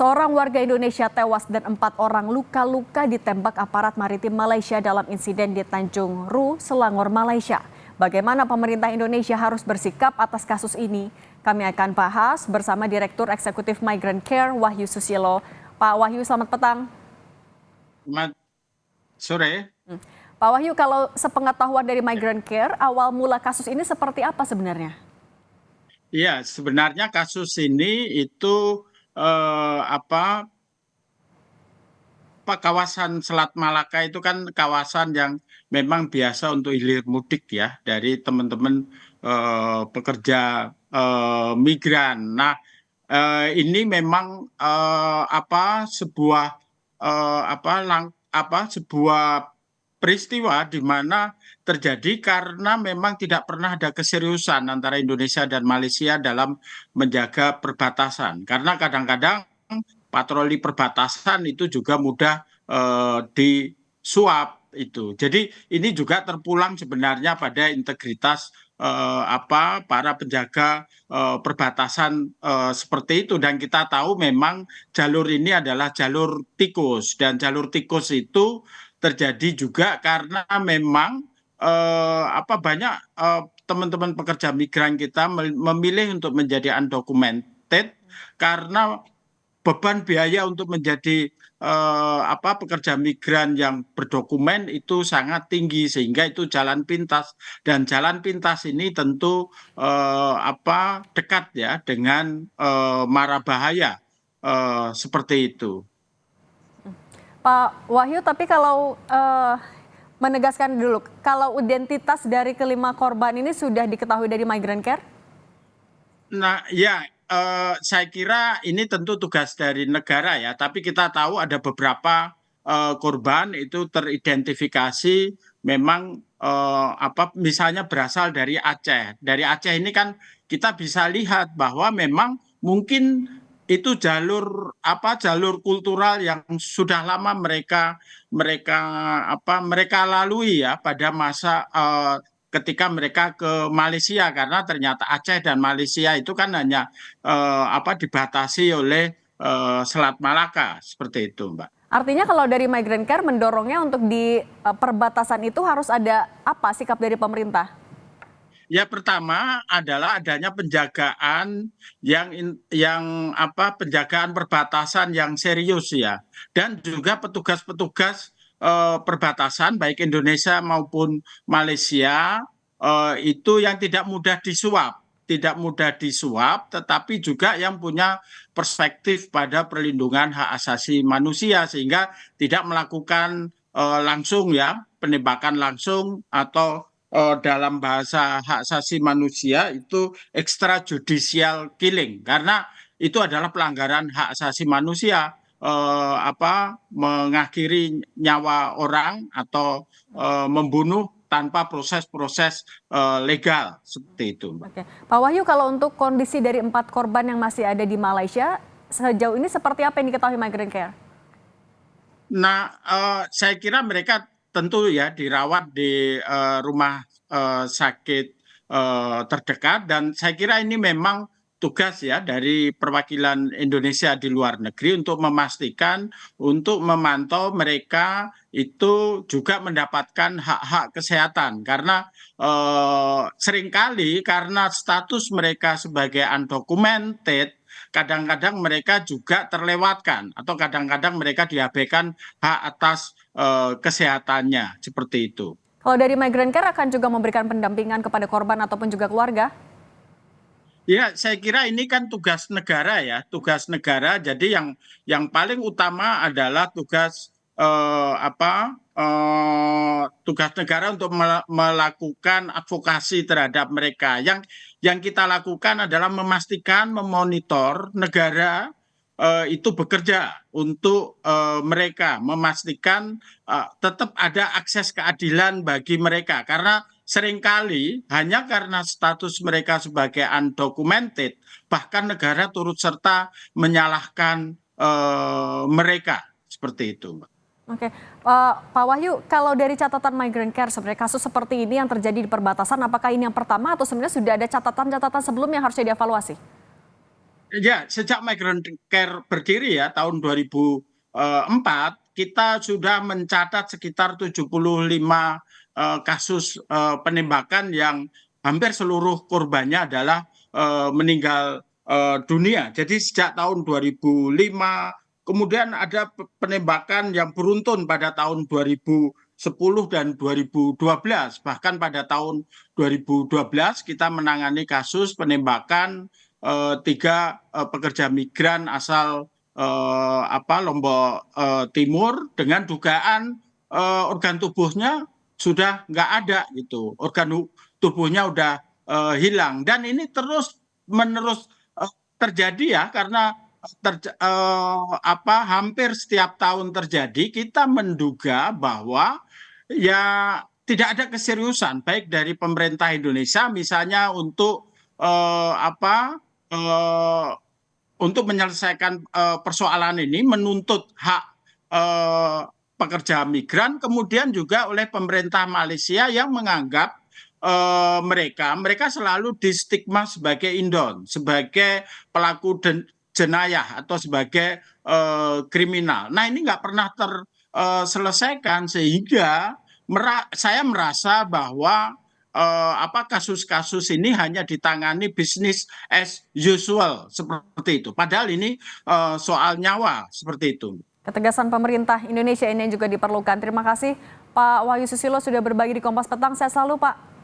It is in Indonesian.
Seorang warga Indonesia tewas dan 4 orang luka-luka ditembak aparat maritim Malaysia dalam insiden di Tanjung Ru, Selangor, Malaysia. Bagaimana pemerintah Indonesia harus bersikap atas kasus ini? Kami akan bahas bersama Direktur Eksekutif Migrant Care Wahyu Susilo. Pak Wahyu, selamat petang. Selamat sore. Pak Wahyu, kalau sepengetahuan dari Migrant Care, awal mula kasus ini seperti apa sebenarnya? Ya, sebenarnya kasus ini itu kawasan Selat Malaka itu kan kawasan yang memang biasa untuk hilir mudik ya dari teman-teman pekerja migran. Nah, ini memang sebuah sebuah peristiwa di mana terjadi karena memang tidak pernah ada keseriusan antara Indonesia dan Malaysia dalam menjaga perbatasan. Karena kadang-kadang patroli perbatasan itu juga mudah disuap itu. Jadi ini juga terpulang sebenarnya pada integritas para penjaga perbatasan seperti itu, dan kita tahu memang jalur ini adalah jalur tikus, dan jalur tikus itu terjadi juga karena memang banyak teman-teman pekerja migran kita memilih untuk menjadi undocumented karena beban biaya untuk menjadi pekerja migran yang berdokumen itu sangat tinggi, sehingga itu jalan pintas, dan jalan pintas ini tentu dekat ya dengan mara bahaya seperti itu. Pak Wahyu, tapi kalau menegaskan dulu, kalau identitas dari kelima korban ini sudah diketahui dari Migrant Care? Nah, ya, saya kira ini tentu tugas dari negara ya, tapi kita tahu ada beberapa korban itu teridentifikasi memang misalnya berasal dari Aceh. Dari Aceh ini kan kita bisa lihat bahwa memang mungkin itu jalur kultural yang sudah lama mereka lalui ya pada masa ketika mereka ke Malaysia, karena ternyata Aceh dan Malaysia itu kan hanya dibatasi oleh Selat Malaka, seperti itu, Mbak. Artinya kalau dari Migrant Care mendorongnya untuk di perbatasan itu harus ada apa sikap dari pemerintah? Ya, pertama adalah adanya penjagaan penjagaan perbatasan yang serius ya, dan juga petugas-petugas perbatasan baik Indonesia maupun Malaysia itu yang tidak mudah disuap, tetapi juga yang punya perspektif pada perlindungan hak asasi manusia, sehingga tidak melakukan langsung ya penembakan langsung, atau dalam bahasa hak asasi manusia itu extrajudicial killing, karena itu adalah pelanggaran hak asasi manusia, mengakhiri nyawa orang atau membunuh tanpa proses-proses legal, seperti itu. Oke. Pak Wahyu, kalau untuk kondisi dari 4 korban yang masih ada di Malaysia, sejauh ini seperti apa yang diketahui Migrant Care? Nah, saya kira mereka tentu ya dirawat di rumah sakit terdekat, dan saya kira ini memang tugas ya dari perwakilan Indonesia di luar negeri untuk memastikan, untuk memantau mereka itu juga mendapatkan hak-hak kesehatan, karena seringkali karena status mereka sebagai undocumented, kadang-kadang mereka juga terlewatkan, atau kadang-kadang mereka diabaikan hak atas kesehatannya, seperti itu. Kalau dari Migrant Care akan juga memberikan pendampingan kepada korban ataupun juga keluarga? Ya, saya kira ini kan tugas negara ya, tugas negara. Jadi yang paling utama adalah tugas negara untuk melakukan advokasi terhadap mereka. Yang kita lakukan adalah memastikan, memonitor negara itu bekerja untuk mereka, memastikan tetap ada akses keadilan bagi mereka, karena seringkali hanya karena status mereka sebagai undocumented, bahkan negara turut serta menyalahkan mereka, seperti itu, Mbak. Oke, Pak Wahyu, kalau dari catatan Migrant Care sebenarnya kasus seperti ini yang terjadi di perbatasan, apakah ini yang pertama atau sebenarnya sudah ada catatan-catatan sebelumnya yang harusnya dievaluasi? Ya, sejak Migrant Care berdiri ya tahun 2004, kita sudah mencatat sekitar 75 kasus penembakan yang hampir seluruh korbannya adalah meninggal dunia. Jadi sejak tahun 2005, kemudian ada penembakan yang beruntun pada tahun 2010 dan 2012. Bahkan pada tahun 2012 kita menangani kasus penembakan tiga pekerja migran asal Lombok Timur dengan dugaan organ tubuhnya sudah nggak ada gitu, organ tubuhnya udah hilang dan ini terus menerus terjadi ya karena hampir setiap tahun terjadi kita menduga bahwa ya tidak ada keseriusan baik dari pemerintah Indonesia misalnya untuk eh, apa eh, untuk menyelesaikan persoalan ini, menuntut hak eh, pekerja migran, kemudian juga oleh pemerintah Malaysia yang menganggap mereka selalu distigma sebagai indon, sebagai pelaku jenayah atau sebagai kriminal. Nah ini nggak pernah terselesaikan sehingga saya merasa bahwa kasus-kasus ini hanya ditangani bisnis as usual seperti itu. Padahal ini soal nyawa seperti itu. Ketegasan pemerintah Indonesia ini yang juga diperlukan. Terima kasih Pak Wahyu Susilo sudah berbagi di Kompas Petang. Saya selalu Pak.